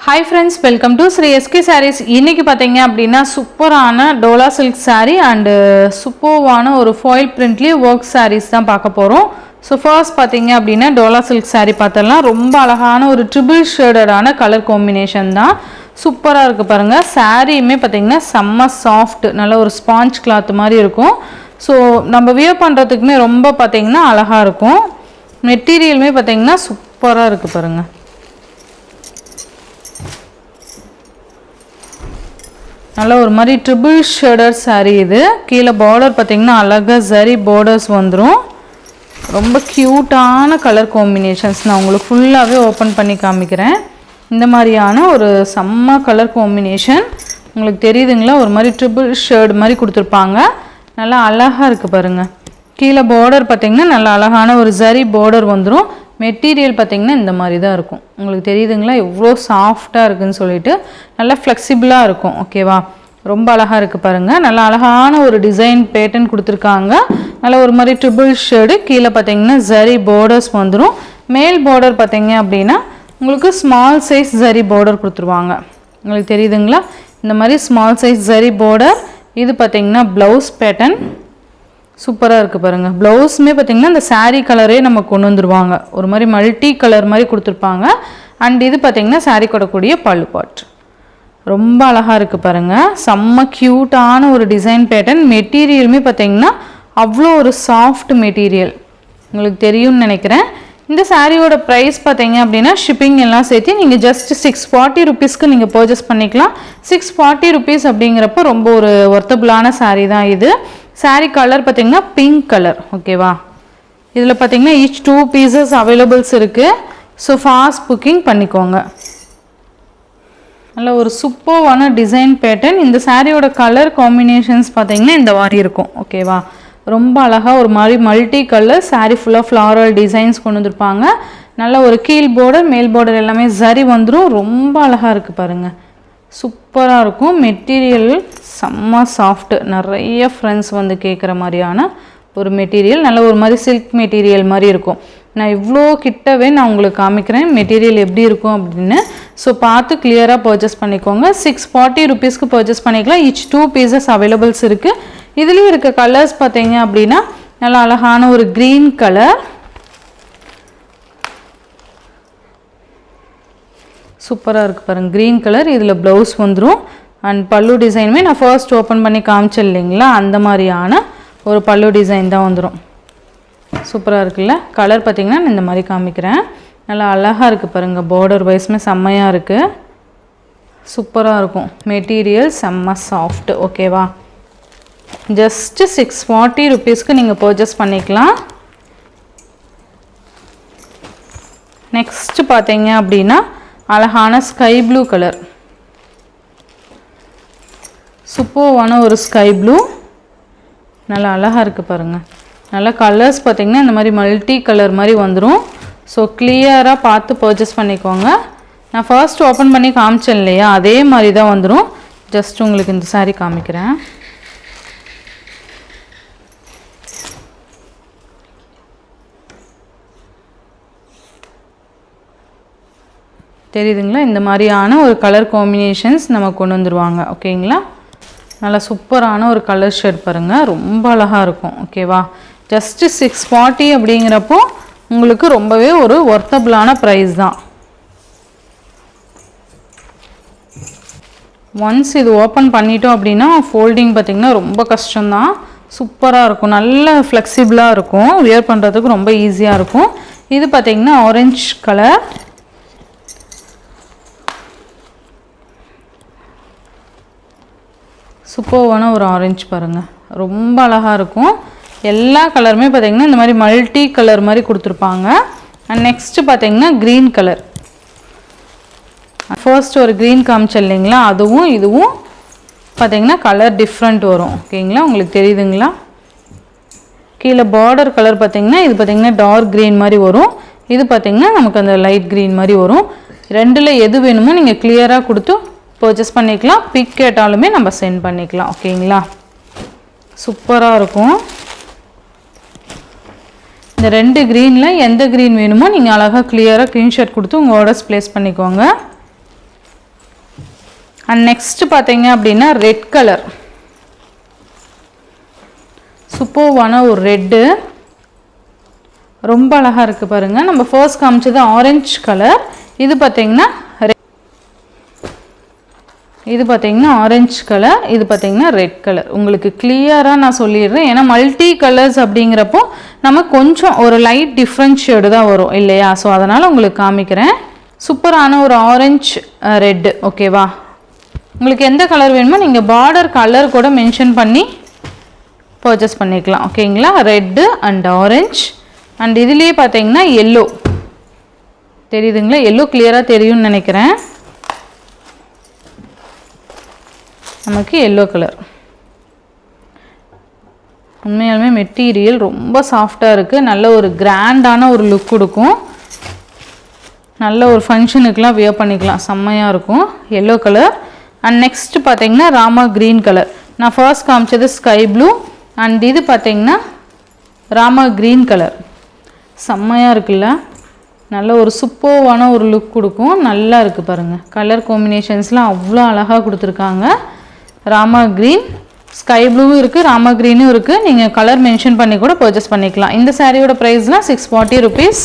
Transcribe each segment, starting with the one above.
Hi friends, welcome to Sri SK Sarees. இன்னைக்கு பாத்தீங்க அப்படினா சூப்பரான டோலா சில்க் saree and சூப்பரான ஒரு foil printலயே work sarees தான் பார்க்க போறோம். So first பாத்தீங்க அப்படினா டோலா சில்க் saree பார்த்தலாம். ரொம்ப அழகான ஒரு triple shaded ஆன கலர் காம்பினேஷன் தான். சூப்பரா இருக்கு பாருங்க. சாரியுமே பாத்தீங்கன்னா செம்ம சாஃப்ட், நல்ல ஒரு ஸ்பாஞ்ச் கிளாத் மாதிரி இருக்கும். So நம்ம வியர் பண்றதுக்குமே ரொம்ப பாத்தீங்கன்னா அழகா இருக்கும். மெட்டீரியலுமே பாத்தீங்கன்னா சூப்பரா இருக்கு பாருங்க. நல்ல ஒரு மாதிரி ட்ரிபிள் ஷேடர் saree இது. கீழ border பாத்தீங்கன்னா அழகா zari borders வந்துரும். ரொம்ப கியூட்டான கலர் காம்பினேஷன்ஸ். நான் உங்களுக்கு ஃபுல்லாவே ஓபன் பண்ணி காமிக்கிறேன். இந்த மாதிரியான ஒரு செம்ம கலர் காம்பினேஷன். உங்களுக்கு தெரியுதுங்களா? ஒரு மாதிரி ட்ரிபிள் ஷேட் மாதிரி கொடுத்திருப்பாங்க. நல்லா அழகா இருக்கு பாருங்க. கீழ border பாத்தீங்கன்னா நல்ல அழகான ஒரு zari border வந்துரும். மெட்டீரியல் பாத்தீங்கன்னா இந்த மாதிரி தான் இருக்கும். உங்களுக்கு தெரியுதுங்களா எவ்வளவு சாஃப்ட்டா இருக்குன்னு சொல்லிட்டு நல்ல ஃப்ளெக்சிபிளா இருக்கும். ஓகேவா? ரொம்ப அழகா இருக்கு பாருங்க. நல்ல அழகான ஒரு டிசைன் பேட்டர்ன் கொடுத்திருக்காங்க. நல்ல ஒரு மாதிரி ட்ரிபிள் ஷேட். கீழ பாத்தீங்கன்னா zari borders வந்துரும். மேல் border பாத்தீங்க அப்படினா உங்களுக்கு ஸ்மால் சைஸ் zari border கொடுத்துருவாங்க. உங்களுக்கு தெரியுதுங்களா? இந்த மாதிரி ஸ்மால் சைஸ் zari border. இது பாத்தீங்கன்னா ப்ளவுஸ் பேட்டர்ன். சூப்பரா இருக்கு பாருங்க. ப்ளவுஸ்மே பாத்தீங்கன்னா இந்த saree கலரே நம்ம கொண்டு வந்துருவாங்க. ஒரு மாதிரி மல்டி கலர் மாதிரி கொடுத்திருப்பாங்க. and இது பாத்தீங்கன்னா saree கொடக்கூடிய பல்லு பார்ட். ரொம்ப அழகா இருக்கு பாருங்க. செம்ம கியூட்டான ஒரு டிசைன் பேட்டர்ன். மெட்டீரியலுமே பாத்தீங்கன்னா அவ்வளோ ஒரு சாஃப்ட் மெட்டீரியல். உங்களுக்கு தெரியும்னு நினைக்கிறேன். இந்த சாரியோட பிரைஸ் பாத்தீங்க அப்படின்னா ஷிப்பிங் எல்லாம் சேர்த்து நீங்க ஜஸ்ட் 640 ரூபீஸ்க்கு நீங்க பர்ச்சேஸ் பண்ணிக்கலாம். 640 ரூபீஸ் அப்படிங்கிறப்ப ரொம்ப ஒரு வொர்த்தபிளான saree தான் இது. saree கலர் பாத்தீங்கன்னா பிங்க் கலர். ஓகேவா? இதுல பாத்தீங்கன்னா each 2 pieces அவைலபிள்ஸ் இருக்கு. ஸோ ஃபாஸ்ட் புக்கிங் பண்ணிக்கோங்க. நல்ல ஒரு சூப்பரான டிசைன் பேட்டர்ன். இந்த சாரியோட கலர் காம்பினேஷன்ஸ் பாத்தீங்கன்னா இந்த மாதிரி இருக்கும். ஓகேவா? ரொம்ப அழகா ஒரு மாதிரி மல்டி கலர் saree ஃபுல்லா ஃப்ளாரல் டிசைன்ஸ் கொண்டு வந்திருப்பாங்க. நல்ல ஒரு கீழ் border மேல் border எல்லாமே zari வந்துரும். ரொம்ப அழகா இருக்கு பாருங்க. சூப்பரா இருக்கும். மெட்டீரியல் செம்ம சாஃப்ட். நிறைய ஃப்ரெண்ட்ஸ் வந்து கேட்குற மாதிரியான ஒரு மெட்டீரியல். நல்ல ஒரு மாதிரி சில்க் மெட்டீரியல் மாதிரி இருக்கும். நான் இவ்வளோ கிட்டவே நான் உங்களுக்கு காமிக்கிறேன் மெட்டீரியல் எப்படி இருக்கும் அப்படின்னு. ஸோ பார்த்து கிளியராக பர்ச்சேஸ் பண்ணிக்கோங்க. 640 ரூபீஸ்க்கு பர்ச்சேஸ் பண்ணிக்கலாம். each 2 pieces அவைலபிள்ஸ் இருக்கு. இதுலேயும் இருக்க கலர்ஸ் பார்த்தீங்க அப்படின்னா நல்ல அழகான ஒரு க்ரீன் கலர். சூப்பராக இருக்குது பாருங்கள். Green colour. இதில் ப்ளவுஸ் வந்துடும். அண்ட் பல்லு டிசைனுமே நான் ஃபர்ஸ்ட் ஓப்பன் பண்ணி காமிச்சேன் இல்லைங்களா? அந்த மாதிரியான ஒரு பல்லு டிசைன் தான் வந்துடும். சூப்பராக இருக்குல்ல? கலர் பார்த்தீங்கன்னா நான் இந்த மாதிரி காமிக்கிறேன். நல்லா அழகாக இருக்குது பாருங்கள். பார்டர் வைஸ்மே செம்மையாக இருக்குது. சூப்பராக இருக்கும். மெட்டீரியல் செம்ம சாஃப்ட். ஓகேவா? ஜஸ்ட் 640 ரூபீஸ்க்கு நீங்கள் பர்ச்சேஸ் பண்ணிக்கலாம். நெக்ஸ்ட் பார்த்தீங்க அப்படின்னா அழகான ஸ்கை ப்ளூ கலர். சூப்பரான ஒரு ஸ்கை ப்ளூ. நல்லா அழகாக இருக்குது பாருங்கள். நல்லா கலர்ஸ் பார்த்தீங்கன்னா இந்த மாதிரி மல்டி கலர் மாதிரி வந்துடும். ஸோ கிளியராக பார்த்து பர்ச்சேஸ் பண்ணிக்கோங்க. நான் ஃபர்ஸ்ட் ஓப்பன் பண்ணி காமிச்சேன் இல்லையா? அதே மாதிரி தான் வந்துடும். ஜஸ்ட் உங்களுக்கு இந்த saree காமிக்கிறேன். தெரியுதுங்களா? இந்த மாதிரியான ஒரு கலர் காம்பினேஷன்ஸ் நம்ம கொண்டு வந்துருவாங்க. ஓகேங்களா? நல்லா சூப்பரான ஒரு கலர் ஷேட் பாருங்கள். ரொம்ப அழகாக இருக்கும். ஓகேவா? ஜஸ்ட் 640 அப்படிங்கிறப்போ உங்களுக்கு ரொம்பவே ஒரு வொர்த்தபிளான ப்ரைஸ் தான். ஒன்ஸ் இது ஓப்பன் பண்ணிட்டோம் அப்படின்னா ஃபோல்டிங் பார்த்திங்கன்னா ரொம்ப கஷ்டம்தான். சூப்பராக இருக்கும். நல்ல ஃப்ளெக்சிபிளாக இருக்கும். வியர் பண்ணுறதுக்கு ரொம்ப ஈஸியாக இருக்கும். இது பார்த்திங்கன்னா ஆரஞ்சு கலர். சூப்பரான ஒரு ஆரஞ்சு பாருங்கள். ரொம்ப அழகாக இருக்கும். எல்லா கலருமே பார்த்தீங்கன்னா இந்த மாதிரி மல்டி கலர் மாதிரி கொடுத்துருப்பாங்க. அண்ட் நெக்ஸ்ட்டு பார்த்தீங்கன்னா க்ரீன் கலர். ஃபர்ஸ்ட் ஒரு க்ரீன் காமிச்சல் இல்லைங்களா? அதுவும் இதுவும் பார்த்தீங்கன்னா கலர் டிஃப்ரெண்ட் வரும். ஓகேங்களா? உங்களுக்கு தெரியுதுங்களா? கீழே பார்டர் கலர் பார்த்தீங்கன்னா இது பார்த்தீங்கன்னா டார்க் க்ரீன் மாதிரி வரும். இது பார்த்தீங்கன்னா நமக்கு அந்த லைட் க்ரீன் மாதிரி வரும். ரெண்டில் எது வேணுமோ நீங்கள் கிளியராக கொடுத்து பர்ச்சேஸ் பண்ணிக்கலாம். பிக் கேட்டாலுமே நம்ம சென்ட் பண்ணிக்கலாம். ஓகேங்களா? சூப்பராக இருக்கும். இந்த ரெண்டு க்ரீனில் எந்த க்ரீன் வேணுமோ நீங்கள் அழகாக கிளியராக ஸ்க்ரீன்ஷாட் கொடுத்து உங்கள் ஆர்டர்ஸ் ப்ளேஸ் பண்ணிக்கோங்க. அண்ட் நெக்ஸ்ட் பார்த்தீங்க அப்படின்னா ரெட் கலர், சூப்பர்வான ஒரு ரெட்டு, ரொம்ப அழகாக இருக்குது பாருங்கள். நம்ம ஃபர்ஸ்ட் காமிச்சது ஆரஞ்சு கலர், இது பார்த்தீங்கன்னா ஆரஞ்சு கலர், இது பார்த்தீங்கன்னா ரெட் கலர். உங்களுக்கு கிளியராக நான் சொல்லிடுறேன், ஏன்னா மல்டி கலர்ஸ் அப்படிங்கிறப்போ நம்ம கொஞ்சம் ஒரு லைட் டிஃப்ரெண்ட் ஷேடு தான் வரும் இல்லையா? ஸோ அதனால் உங்களுக்கு காமிக்கிறேன். சூப்பரான ஒரு ஆரஞ்சு ரெட்டு. ஓகேவா? உங்களுக்கு எந்த கலர் வேணுமோ நீங்கள் பார்டர் கலர் கூட மென்ஷன் பண்ணி பர்ச்சேஸ் பண்ணிக்கலாம். ஓகேங்களா? Red and orange. அண்ட் இதுலேயே பார்த்தீங்கன்னா எல்லோ தெரியுதுங்களா? எல்லோ கிளியராக தெரியும்னு நினைக்கிறேன். நமக்கு எல்லோ கலர். உண்மையாலுமே மெட்டீரியல் ரொம்ப சாஃப்டாக இருக்குது. நல்ல ஒரு கிராண்டான ஒரு லுக் கொடுக்கும். நல்ல ஒரு ஃபங்க்ஷனுக்கெலாம் வியர் பண்ணிக்கலாம், செம்மையாக இருக்கும். Yellow colour. அண்ட் நெக்ஸ்ட் பார்த்தீங்கன்னா ராமா க்ரீன் கலர். நான் ஃபர்ஸ்ட் காமிச்சது ஸ்கை ப்ளூ, அண்ட் இது பார்த்தீங்கன்னா ராமா க்ரீன் கலர். செம்மையாக இருக்குல்ல? நல்ல ஒரு சூப்பர்வான ஒரு லுக் கொடுக்கும். நல்லா இருக்குது பாருங்கள். கலர் காம்பினேஷன்ஸ்லாம் அவ்வளோ அழகாக கொடுத்துருக்காங்க. ராமா க்ரீன், ஸ்கை ப்ளூவும் இருக்குது, ராமா க்ரீனும் இருக்குது. நீங்கள் கலர் மென்ஷன் பண்ணி கூட பர்ச்சேஸ் பண்ணிக்கலாம். இந்த சாரியோட ப்ரைஸ்லாம் 640 rupees.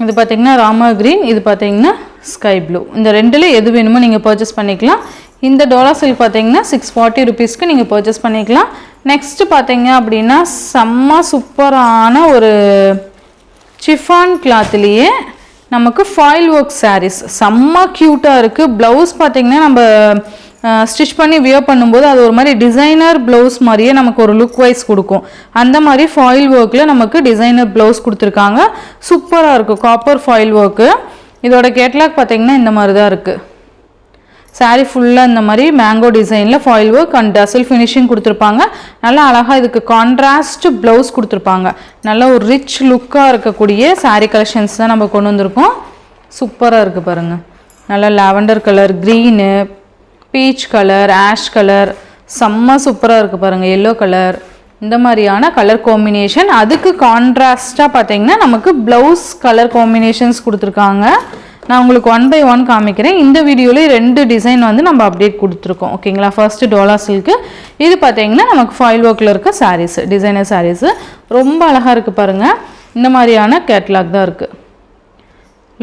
இது பார்த்தீங்கன்னா ராமா க்ரீன், இது பார்த்தீங்கன்னா ஸ்கை ப்ளூ. இந்த ரெண்டில் எது வேணுமோ நீங்கள் பர்ச்சேஸ் பண்ணிக்கலாம். இந்த டோலா சில்க் பார்த்தீங்கன்னா 640 rupeesக்கு நீங்கள் பர்ச்சேஸ் பண்ணிக்கலாம். நெக்ஸ்ட்டு பார்த்தீங்க அப்படின்னா செம்ம சூப்பரான ஒரு சிஃபான் கிளாத்லேயே நமக்கு ஃபாயில் ஒர்க் சாரீஸ் செம்ம க்யூட்டாக இருக்குது. ப்ளவுஸ் பார்த்திங்கன்னா நம்ம ஸ்டிச் பண்ணி வியர் பண்ணும்போது அது ஒரு மாதிரி டிசைனர் ப்ளவுஸ் மாதிரியே நமக்கு ஒரு லுக் வைஸ் கொடுக்கும். அந்த மாதிரி ஃபாயில் ஒர்க்கில் நமக்கு டிசைனர் ப்ளவுஸ் கொடுத்துருக்காங்க. சூப்பராக இருக்குது. Copper foil work. இதோட கேட்லாக் பார்த்திங்கன்னா இந்த மாதிரி தான் இருக்குது. சாரீ ஃபுல்லாக இந்த மாதிரி மேங்கோ டிசைனில் ஃபாயில் ஒர்க் அண்ட் டசல் ஃபினிஷிங் கொடுத்துருப்பாங்க. நல்லா அழகாக இதுக்கு கான்ட்ராஸ்ட் ப்ளவுஸ் கொடுத்துருப்பாங்க. நல்ல ஒரு ரிச் லுக்காக இருக்கக்கூடிய சாரீ கலெக்ஷன்ஸ் தான் நம்ம கொண்டு வந்திருக்கோம். சூப்பராக இருக்குது பாருங்கள். நல்லா lavender colour, green, peach colour, ash colour, செம்ம சூப்பராக இருக்குது பாருங்கள். எல்லோ கலர், இந்த மாதிரியான கலர் காம்பினேஷன். அதுக்கு கான்ட்ராஸ்டாக பார்த்தீங்கன்னா நமக்கு ப்ளவுஸ் கலர் காம்பினேஷன்ஸ் கொடுத்துருக்காங்க. நான் உங்களுக்கு 1 by 1 காமிக்கிறேன். இந்த வீடியோவில் 2 டிசைன் வந்து நம்ம அப்டேட் கொடுத்துருக்கோம். ஓகேங்களா? First Dola silk. இது பார்த்தீங்கன்னா நமக்கு ஃபாயில் ஒர்க்கில் இருக்க சாரீஸு, டிசைனர் சாரீஸு. ரொம்ப அழகாக இருக்குது பாருங்கள். இந்த மாதிரியான கேட்லாக் தான் இருக்குது.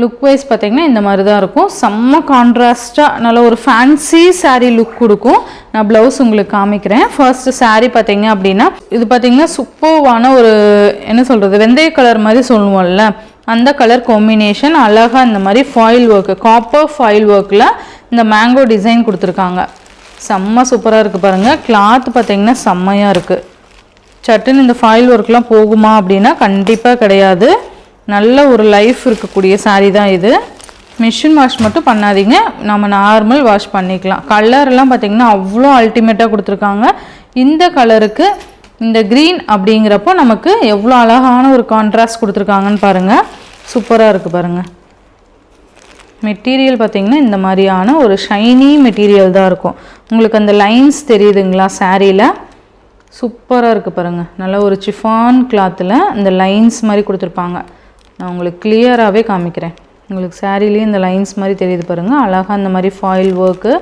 லுக் வைஸ் பார்த்தீங்கன்னா இந்த மாதிரி தான் இருக்கும். செம்ம கான்ட்ராஸ்டாக நல்ல ஒரு ஃபேன்சி சாரீ லுக் கொடுக்கும். நான் ப்ளவுஸ் உங்களுக்கு காமிக்கிறேன். ஃபர்ஸ்ட்டு சாரீ பார்த்தீங்க அப்படின்னா இது பார்த்தீங்கன்னா சூப்பர்வான ஒரு என்ன சொல்கிறது, வெந்தய கலர் மாதிரி சொல்லுவோம்ல, அந்த கலர் காம்பினேஷன். அழகாக இந்த மாதிரி ஃபாயில் ஒர்க்கு, காப்பர் ஃபாயில் ஒர்க்கில் இந்த மேங்கோ டிசைன் கொடுத்துருக்காங்க. செம்ம சூப்பராக இருக்குது பாருங்கள். கிளாத் பார்த்திங்கன்னா செம்மையாக இருக்குது. சட்டுன்னு இந்த ஃபாயில் ஒர்க்லாம் போகுமா அப்படின்னா கண்டிப்பாக கிடையாது. நல்ல ஒரு லைஃப் இருக்கக்கூடிய சாரீ தான் இது. மிஷின் வாஷ் மட்டும் பண்ணாதீங்க, நம்ம நார்மல் வாஷ் பண்ணிக்கலாம். கலர்லாம் பார்த்திங்கன்னா அவ்வளோ அல்டிமேட்டாக கொடுத்துருக்காங்க. இந்த கலருக்கு இந்த க்ரீன் அப்படிங்கிறப்போ நமக்கு எவ்வளோ அழகான ஒரு கான்ட்ராஸ்ட் கொடுத்துருக்காங்கன்னு பாருங்கள். சூப்பராக இருக்குது பாருங்கள். மெட்டீரியல் பார்த்திங்கன்னா இந்த மாதிரியான ஒரு ஷைனி மெட்டீரியல் தான் இருக்கும். உங்களுக்கு அந்த லைன்ஸ் தெரியுதுங்களா சாரியில்? சூப்பராக இருக்குது பாருங்கள். நல்ல ஒரு சிஃபான் கிளாத்தில் இந்த லைன்ஸ் மாதிரி கொடுத்துருப்பாங்க. நான் உங்களுக்கு கிளியராகவே காமிக்கிறேன். உங்களுக்கு சாரிலேயே இந்த லைன்ஸ் மாதிரி தெரியுது பாருங்கள். அழகாக அந்த மாதிரி ஃபாயில் ஒர்க்கு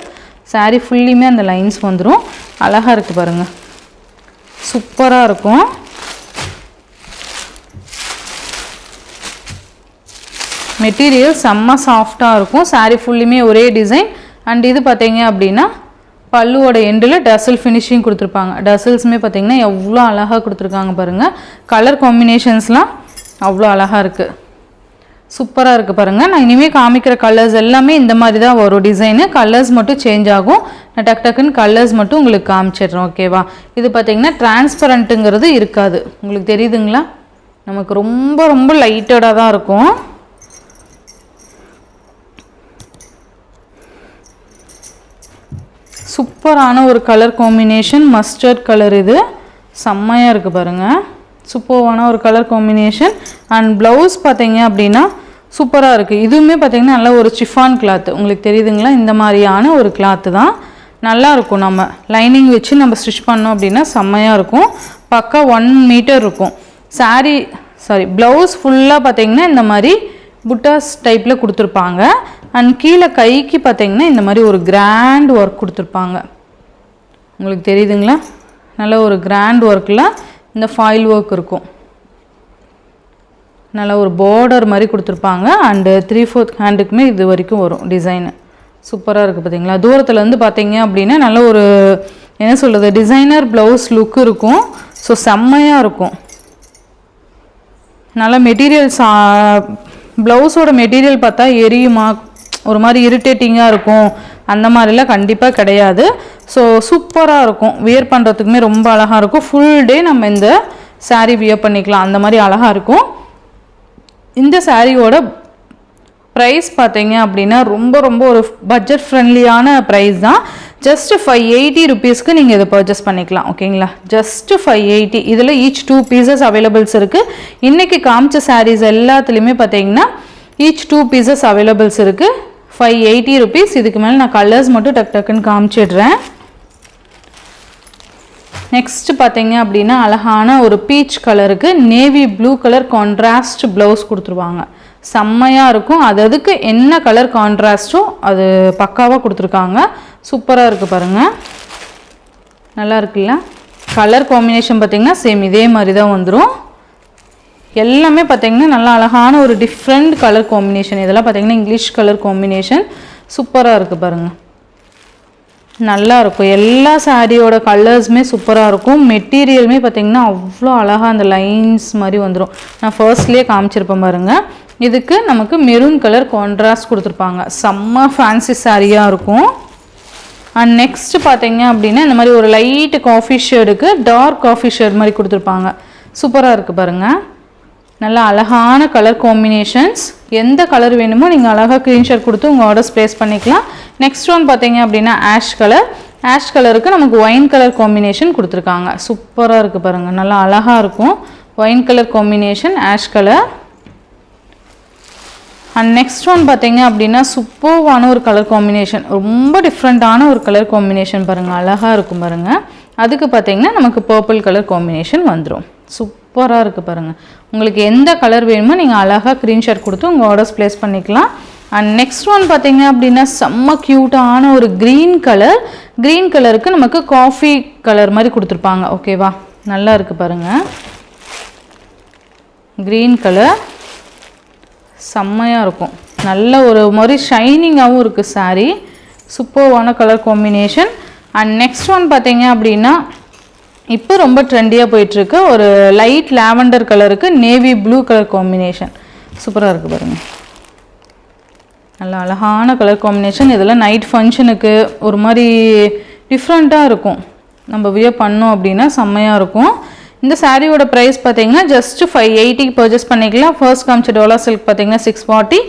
சாரீ ஃபுல்லியுமே அந்த லைன்ஸ் வந்துடும். அழகாக இருக்குது பாருங்கள். சூப்பராக இருக்கும். மெட்டீரியல் செம்ம சாஃப்டாக இருக்கும். சாரீ ஃபுல்லுமே ஒரே டிசைன். அண்ட் இது பார்த்தீங்க அப்படின்னா பல்லுவோட எண்டில் டசல் ஃபினிஷிங் கொடுத்துருப்பாங்க. டசல்ஸுமே பார்த்தீங்கன்னா எவ்வளோ அழகாக கொடுத்துருக்காங்க பாருங்கள். கலர் காம்பினேஷன்ஸ்லாம் அவ்வளோ அழகாக இருக்குது. சூப்பராக இருக்குது பாருங்கள். நான் இனிமேல் காமிக்கிற கலர்ஸ் எல்லாமே இந்த மாதிரி தான் வரும் டிசைனு. கலர்ஸ் மட்டும் சேஞ்ச் ஆகும். நான் டக்குன்னு கலர்ஸ் மட்டும் உங்களுக்கு காமிச்சிடுறேன். ஓகேவா? இது பார்த்திங்கன்னா டிரான்ஸ்பரண்ட்டுங்கிறது இருக்காது. உங்களுக்கு தெரியுதுங்களா? நமக்கு ரொம்ப ரொம்ப லைட்டடாக தான் இருக்கும். சூப்பரான ஒரு கலர் காம்பினேஷன், மஸ்டர்ட் கலர். இது செம்மையாக இருக்குது பாருங்கள். சூப்பரான ஒரு கலர் காம்பினேஷன். அண்ட் ப்ளவுஸ் பார்த்தீங்க அப்படின்னா சூப்பராக இருக்குது. இதுவுமே பார்த்திங்கன்னா நல்ல ஒரு சிஃபான் கிளாத்து. உங்களுக்கு தெரியுதுங்களா? இந்த மாதிரியான ஒரு கிளாத்து தான் நல்லாயிருக்கும். நம்ம லைனிங் வச்சு நம்ம ஸ்டிச் பண்ணோம் அப்படின்னா செம்மையாக இருக்கும். பக்கா 1 மீட்டர் இருக்கும். ப்ளவுஸ் ஃபுல்லாக பார்த்தீங்கன்னா இந்த மாதிரி புட்டாஸ் டைப்பில் கொடுத்துருப்பாங்க. அண்ட் கீழே கைக்கு பார்த்தீங்கன்னா இந்த மாதிரி ஒரு கிராண்ட் ஒர்க் கொடுத்துருப்பாங்க. உங்களுக்கு தெரியுதுங்களா? நல்ல ஒரு கிராண்ட் ஒர்க்கில் இந்த ஃபாயில் ஒர்க் இருக்கும். நல்ல ஒரு பார்டர் மாதிரி கொடுத்துருப்பாங்க. அண்டு 3/4 ஹேண்டுக்குமே இது வரைக்கும் வரும் டிசைனு. சூப்பராக இருக்குது பார்த்தீங்களா? தூரத்துலேருந்து பார்த்தீங்க அப்படின்னா நல்ல ஒரு என்ன சொல்கிறது டிசைனர் ப்ளவுஸ் லுக் இருக்கும். ஸோ செம்மையாக இருக்கும். நல்லா மெட்டீரியல்ஸ் ப்ளவுஸோட மெட்டீரியல் பார்த்தா எரியுமா, ஒரு மாதிரி இரிட்டேட்டிங்காக இருக்கும், அந்த மாதிரிலாம் கண்டிப்பாக கிடையாது. ஸோ சூப்பராக இருக்கும். வியர் பண்ணுறதுக்குமே ரொம்ப அழகாக இருக்கும். ஃபுல் டே நம்ம இந்த சாரீ வியர் பண்ணிக்கலாம், அந்த மாதிரி அழகாக இருக்கும். இந்த சாரியோட ப்ரைஸ் பார்த்தீங்க அப்படின்னா ரொம்ப ரொம்ப ஒரு பட்ஜெட் ஃப்ரெண்ட்லியான ப்ரைஸ் தான். ஜஸ்ட் 580 ருபீஸ்க்கு நீங்கள் இதை பர்ச்சேஸ் பண்ணிக்கலாம். ஓகேங்களா? ஜஸ்ட்டு 580. இதில் ஈச் 2 பீசஸ் அவைலபிள்ஸ் இருக்குது. இன்றைக்கி காமிச்ச சாரீஸ் எல்லாத்துலேயுமே பார்த்தீங்கன்னா ஈச் 2 பீசஸ் அவைலபிள்ஸ் இருக்குது. 580 ருபீஸ். இதுக்கு மேலே நான் கலர்ஸ் மட்டும் டக்குன்னு காமிச்சிடுறேன். நெக்ஸ்ட்டு பார்த்தீங்க அப்படின்னா அழகான ஒரு பீச் கலருக்கு navy blue colour contrast blouse கொடுத்துருவாங்க. செம்மையாக இருக்கும். அதுக்கு என்ன கலர் கான்ட்ராஸ்ட்டோ அது பக்காவாக கொடுத்துருக்காங்க. சூப்பராக இருக்குது பாருங்கள். நல்லா இருக்குல்ல? கலர் காம்பினேஷன் பார்த்திங்கன்னா சேம் இதே மாதிரி தான் வந்துடும். எல்லாமே பார்த்திங்கன்னா நல்லா அழகான ஒரு டிஃப்ரெண்ட் கலர் காம்பினேஷன். இதெல்லாம் பார்த்திங்கன்னா இங்கிலீஷ் கலர் காம்பினேஷன். சூப்பராக இருக்குது பாருங்கள். நல்லா இருக்கும். எல்லா சாரியோட கலர்ஸுமே சூப்பராக இருக்கும். மெட்டீரியலுமே பார்த்திங்கன்னா அவ்வளோ அழகாக அந்த லைன்ஸ் மாதிரி வந்துடும். நான் ஃபர்ஸ்ட்லேயே காமிச்சிருப்பேன் பாருங்கள். இதுக்கு நமக்கு மெரூன் கலர் கான்ட்ராஸ்ட் கொடுத்துருப்பாங்க. செம்ம ஃபேன்சி சாரியாக இருக்கும். அண்ட் நெக்ஸ்ட் பார்த்தீங்க அப்படின்னா இந்த மாதிரி ஒரு லைட்டு காஃபி ஷேடுக்கு டார்க் காஃபி ஷேட் மாதிரி கொடுத்துருப்பாங்க. சூப்பராக இருக்குது பாருங்கள். நல்லா அழகான கலர் காம்பினேஷன்ஸ். எந்த கலர் வேணுமோ நீங்கள் அழகாக ஸ்க்ரீன்ஷாட் கொடுத்து உங்கள் ஆர்டர்ஸ் ப்ளேஸ் பண்ணிக்கலாம். நெக்ஸ்ட் ஒன் பார்த்தீங்க அப்படின்னா ஆஷ் கலர். ஆஷ் கலருக்கு நமக்கு ஒயின் கலர் காம்பினேஷன் கொடுத்துருக்காங்க. சூப்பராக இருக்குது பாருங்கள். நல்லா அழகாக இருக்கும். Wine colour combination, ash colour. And next one பார்த்தீங்க அப்படின்னா சூப்பர்வான ஒரு கலர் காம்பினேஷன். ரொம்ப டிஃப்ரெண்ட்டான ஒரு கலர் காம்பினேஷன் பாருங்கள். அழகாக இருக்கும் பாருங்கள். அதுக்கு பார்த்தீங்கன்னா நமக்கு பர்பிள் கலர் காம்பினேஷன் வந்துடும். சூப்பராக இருக்குது பாருங்கள். உங்களுக்கு எந்த கலர் வேணுமோ நீங்கள் அழகாக ஸ்க்ரீன்ஷாட் கொடுத்து உங்கள் ஆர்டர்ஸ் ப்ளேஸ் பண்ணிக்கலாம். அண்ட் நெக்ஸ்ட் ஒன் பார்த்தீங்க அப்படின்னா செம்ம க்யூட்டான ஒரு க்ரீன் கலர். க்ரீன் கலருக்கு நமக்கு காஃபி கலர் மாதிரி கொடுத்துருப்பாங்க. ஓகேவா? நல்லா இருக்குது பாருங்கள். க்ரீன் கலர் செம்மையாக இருக்கும். நல்ல ஒரு மாதிரி ஷைனிங்காகவும் இருக்குது சாரீ. சூப்பர்வான colour combination. And next one பார்த்தீங்க அப்படின்னா இப்போ ரொம்ப ட்ரெண்டியாக போயிட்டுருக்கு ஒரு லைட் லாவெண்டர் கலருக்கு நேவி ப்ளூ கலர் காம்பினேஷன். சூப்பராக இருக்குது பாருங்கள். நல்ல அழகான கலர் காம்பினேஷன். இதெல்லாம் நைட் ஃபங்க்ஷனுக்கு ஒரு மாதிரி டிஃப்ரெண்ட்டாக இருக்கும். நம்ம வியர் பண்ணோம் அப்படின்னா செம்மையாக இருக்கும். இந்த சாரியோட ப்ரைஸ் பார்த்தீங்கன்னா ஜஸ்ட்டு 580 பர்ச்சேஸ் பண்ணிக்கலாம். ஃபர்ஸ்ட் காமிச்ச டோலா சில்க் பார்த்தீங்கன்னா 640.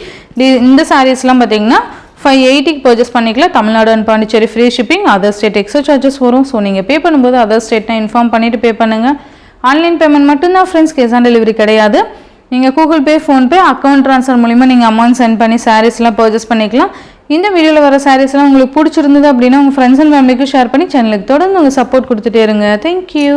இந்த சாரீஸ்லாம் பார்த்தீங்கன்னா 580 பர்ச்சேஸ் பண்ணிக்கலாம். Tamil Nadu and Pondicherry free shipping. Other state extra charges வரும். ஸோ நீங்கள் பே பண்ணும்போது அதர் ஸ்டேட்னா இன்ஃபார்ம் பண்ணிவிட்டு பே பண்ணுங்கள். ஆன்லைன் பேமெண்ட் மட்டும்தான் ஃப்ரெண்ட்ஸ், கேஷ் ஆன் டெலிவரி கிடையாது. நீங்கள் Google Pay, PhonePe, account transfer மூலிமா நீங்கள் அமௌண்ட் சென்ட் பண்ணி சாரீஸ்லாம் பர்ச்சேஸ் பண்ணிக்கலாம். இந்த வீடியோவில் வர சாரீஸ்லாம் உங்களுக்கு பிடிச்சிருந்தது அப்படின்னா உங்கள் ஃப்ரெண்ட்ஸ் அண்ட் ஃபேமிலிக்கு ஷேர் பண்ணி சேனலுக்கு தொடர்ந்து உங்கள் சப்போர்ட் கொடுத்துட்டே இருங்க. தேங்க்யூ.